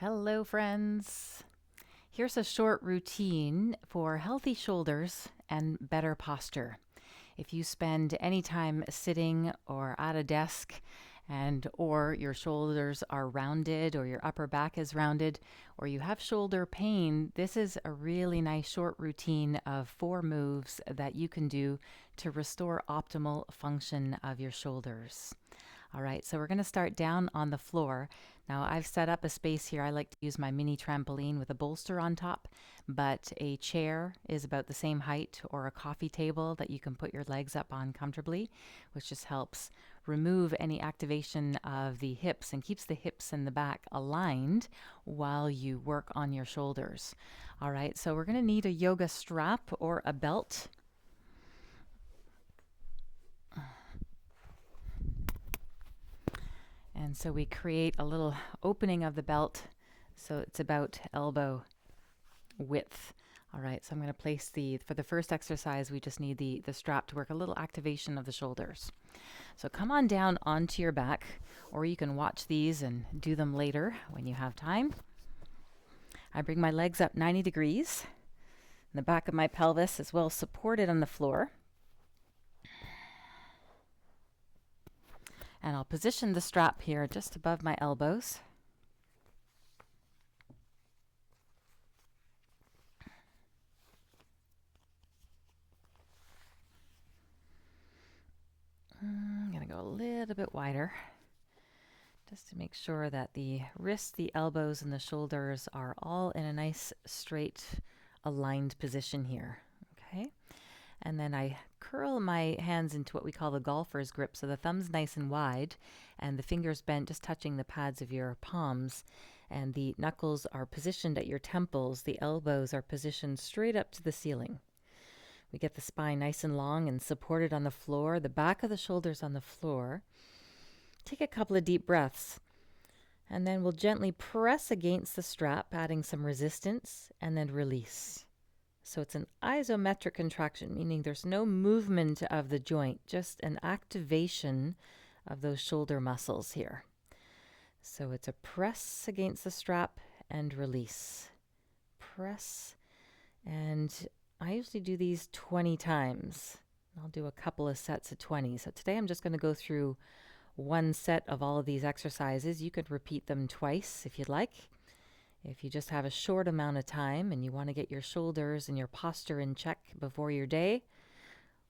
Hello, friends. Here's a short routine for healthy shoulders and better posture. If you spend any time sitting or at a desk or your shoulders are rounded or your upper back is rounded or you have shoulder pain, this is a really nice short routine of 4 moves that you can do to restore optimal function of your shoulders. All right, so we're going to start down on the floor. Now, I've set up a space here. I like to use my mini trampoline with a bolster on top, but a chair is about the same height, or a coffee table that you can put your legs up on comfortably, which just helps remove any activation of the hips and keeps the hips and the back aligned while you work on your shoulders. All right, so we're going to need a yoga strap or a belt. And so we create a little opening of the belt so it's about elbow width. All right, so I'm going to place for the first exercise, we just need the strap to work a little activation of the shoulders. So come on down onto your back, or you can watch these and do them later when you have time. I bring my legs up 90 degrees. And the back of my pelvis is well supported on the floor. And I'll position the strap here just above my elbows. I'm going to go a little bit wider just to make sure that the wrists, the elbows, and the shoulders are all in a nice, straight, aligned position here. Okay? And then I curl my hands into what we call the golfer's grip. So the thumb's nice and wide and the fingers bent, just touching the pads of your palms. And the knuckles are positioned at your temples. The elbows are positioned straight up to the ceiling. We get the spine nice and long and supported on the floor, the back of the shoulders on the floor. Take a couple of deep breaths. And then we'll gently press against the strap, adding some resistance, and then release. So it's an isometric contraction, meaning there's no movement of the joint, just an activation of those shoulder muscles here. So it's a press against the strap and release. Press. And I usually do these 20 times. I'll do a couple of sets of 20. So today I'm just going to go through one set of all of these exercises. You could repeat them twice if you'd like. If you just have a short amount of time and you want to get your shoulders and your posture in check before your day,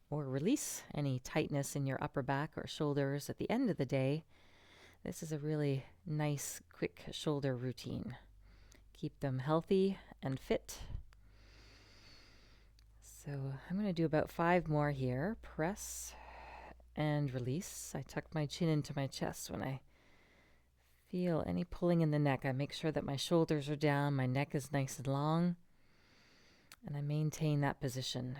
or release any tightness in your upper back or shoulders at the end of the day, this is a really nice, quick shoulder routine. Keep them healthy and fit. So I'm going to do about 5 more here. Press and release. I tuck my chin into my chest when I feel any pulling in the neck. I make sure that my shoulders are down, my neck is nice and long, and I maintain that position.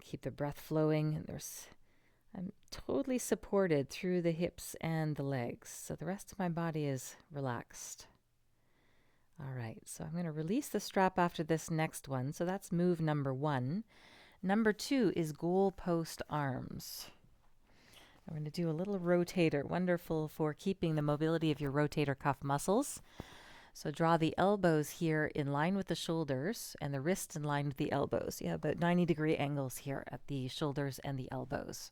Keep the breath flowing. I'm totally supported through the hips and the legs, so the rest of my body is relaxed. All right, so I'm going to release the strap after this next one. So that's move number 1. Number 2 is goal post arms. I'm going to do a little rotator, wonderful for keeping the mobility of your rotator cuff muscles. So draw the elbows here in line with the shoulders and the wrists in line with the elbows. You have about 90-degree angles here at the shoulders and the elbows.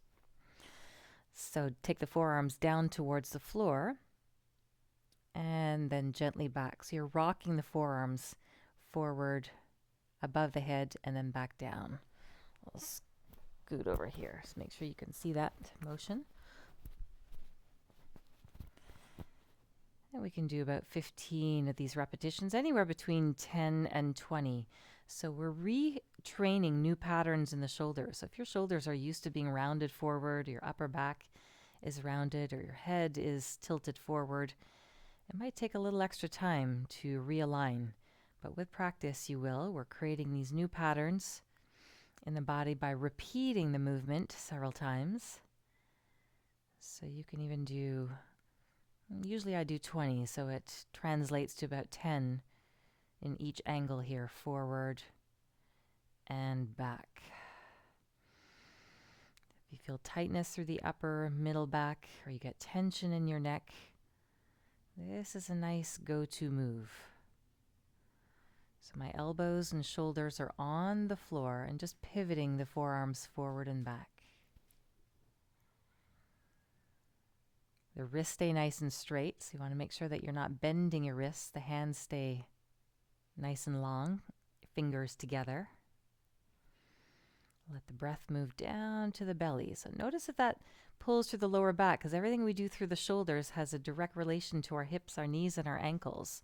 So take the forearms down towards the floor and then gently back. So you're rocking the forearms forward above the head and then back down. I'll scoot over here so make sure you can see that motion. And we can do about 15 of these repetitions, anywhere between 10 and 20. So we're retraining new patterns in the shoulders. So if your shoulders are used to being rounded forward, your upper back is rounded, or your head is tilted forward, it might take a little extra time to realign. But with practice, you will. We're creating these new patterns in the body by repeating the movement several times. So you can even do, usually I do 20, so it translates to about 10 in each angle here, forward and back. If you feel tightness through the upper, middle back, or you get tension in your neck, this is a nice go-to move. So my elbows and shoulders are on the floor and just pivoting the forearms forward and back. The wrists stay nice and straight, so you want to make sure that you're not bending your wrists. The hands stay nice and long, fingers together. Let the breath move down to the belly. So notice if that pulls through the lower back, because everything we do through the shoulders has a direct relation to our hips, our knees, and our ankles.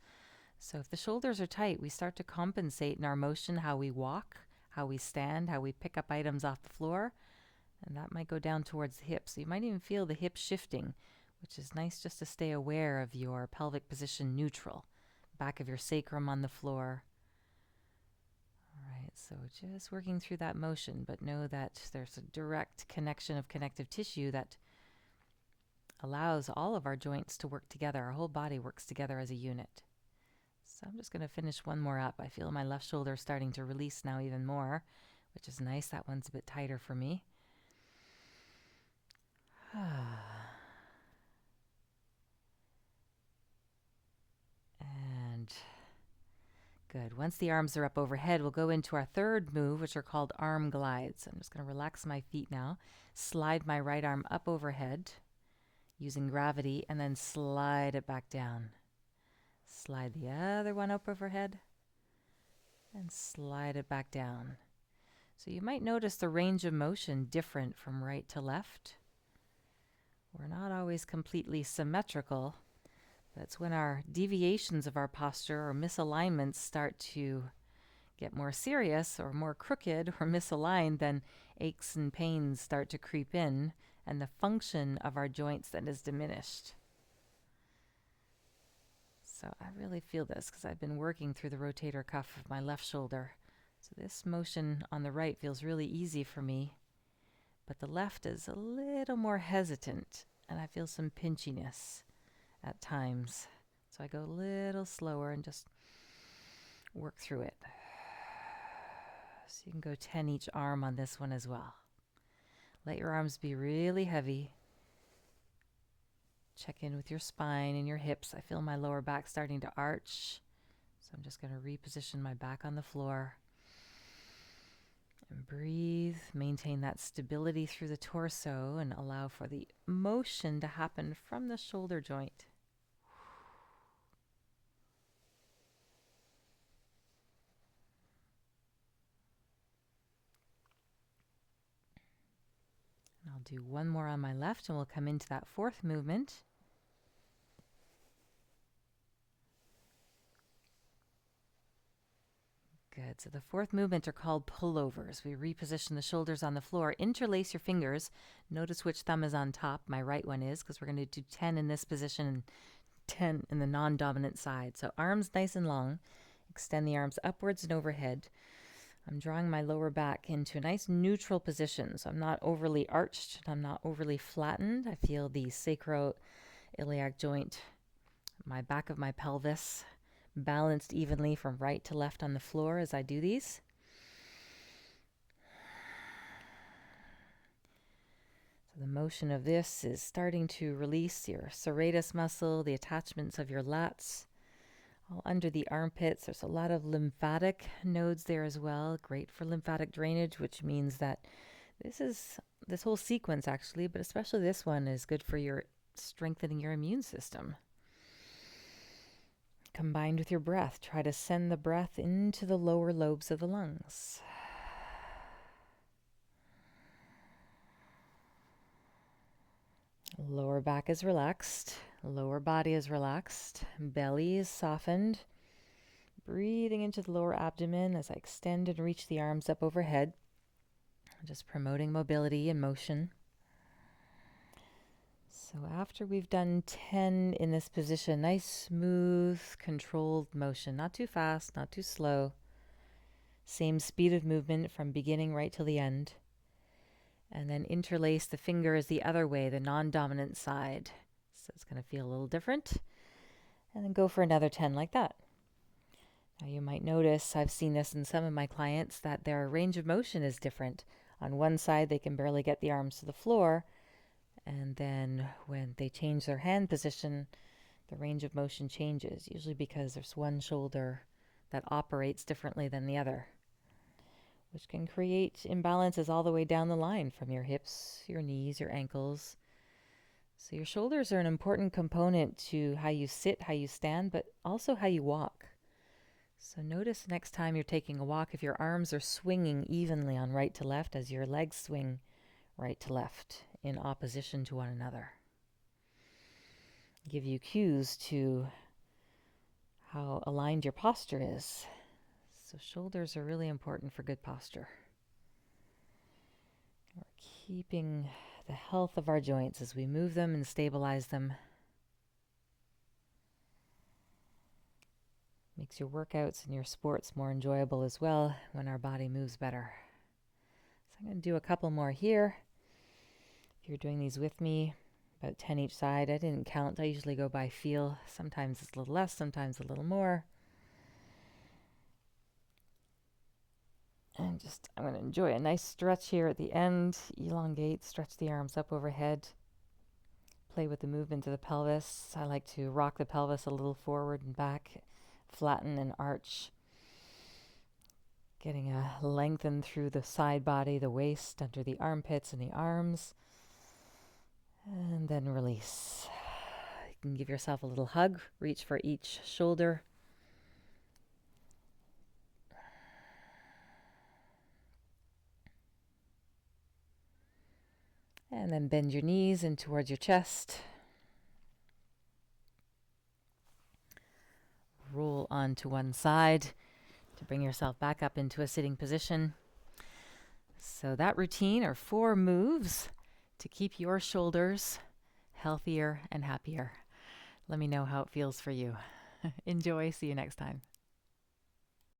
So if the shoulders are tight, we start to compensate in our motion, how we walk, how we stand, how we pick up items off the floor, and that might go down towards the hips. So you might even feel the hips shifting, which is nice just to stay aware of your pelvic position neutral, back of your sacrum on the floor. All right, so just working through that motion, but know that there's a direct connection of connective tissue that allows all of our joints to work together. Our whole body works together as a unit. So I'm just going to finish one more up. I feel my left shoulder starting to release now even more, which is nice. That one's a bit tighter for me. And good. Once the arms are up overhead, we'll go into our third move, which are called arm glides. I'm just going to relax my feet now, slide my right arm up overhead using gravity, and then slide it back down. Slide the other one up overhead and slide it back down. So you might notice the range of motion different from right to left. We're not always completely symmetrical. That's when our deviations of our posture or misalignments start to get more serious or more crooked or misaligned, then aches and pains start to creep in, and the function of our joints then is diminished. So I really feel this because I've been working through the rotator cuff of my left shoulder. So this motion on the right feels really easy for me, but the left is a little more hesitant, and I feel some pinchiness at times. So I go a little slower and just work through it. So you can go 10 each arm on this one as well. Let your arms be really heavy. Check in with your spine and your hips. I feel my lower back starting to arch. So I'm just going to reposition my back on the floor. And breathe. Maintain that stability through the torso and allow for the motion to happen from the shoulder joint. And I'll do one more on my left and we'll come into that fourth movement. Good. So the fourth movement are called pullovers. We reposition the shoulders on the floor. Interlace your fingers. Notice which thumb is on top. My right one is, because we're going to do 10 in this position and 10 in the non-dominant side. So arms nice and long. Extend the arms upwards and overhead. I'm drawing my lower back into a nice neutral position. So I'm not overly arched. I'm not overly flattened. I feel the sacroiliac joint, my back of my pelvis, balanced evenly from right to left on the floor as I do these. So the motion of this is starting to release your serratus muscle, the attachments of your lats, all under the armpits. There's a lot of lymphatic nodes there as well, great for lymphatic drainage, which means that this whole sequence actually, but especially this one, is good for your strengthening your immune system. Combined with your breath, try to send the breath into the lower lobes of the lungs. Lower back is relaxed. Lower body is relaxed. Belly is softened. Breathing into the lower abdomen as I extend and reach the arms up overhead. Just promoting mobility and motion. So after we've done 10 in this position, nice, smooth, controlled motion. Not too fast, not too slow. Same speed of movement from beginning right till the end. And then interlace the fingers the other way, the non-dominant side. So it's going to feel a little different. And then go for another 10 like that. Now you might notice, I've seen this in some of my clients, that their range of motion is different. On one side, they can barely get the arms to the floor. And then when they change their hand position, the range of motion changes, usually because there's one shoulder that operates differently than the other, which can create imbalances all the way down the line from your hips, your knees, your ankles. So your shoulders are an important component to how you sit, how you stand, but also how you walk. So notice next time you're taking a walk if your arms are swinging evenly on right to left as your legs swing right to left in opposition to one another. Give you cues to how aligned your posture is. So shoulders are really important for good posture. We're keeping the health of our joints as we move them and stabilize them. Makes your workouts and your sports more enjoyable as well when our body moves better. So I'm going to do a couple more here. If you're doing these with me, about 10 each side. I didn't count. I usually go by feel. Sometimes it's a little less, sometimes a little more. And I'm going to enjoy a nice stretch here at the end. Elongate, stretch the arms up overhead. Play with the movement of the pelvis. I like to rock the pelvis a little forward and back, flatten and arch. Getting a lengthen through the side body, the waist, under the armpits and the arms. And then release. You can give yourself a little hug. Reach for each shoulder. And then bend your knees in towards your chest. Roll onto one side to bring yourself back up into a sitting position. So that routine are 4 moves to keep your shoulders healthier and happier. Let me know how it feels for you. Enjoy. See you next time.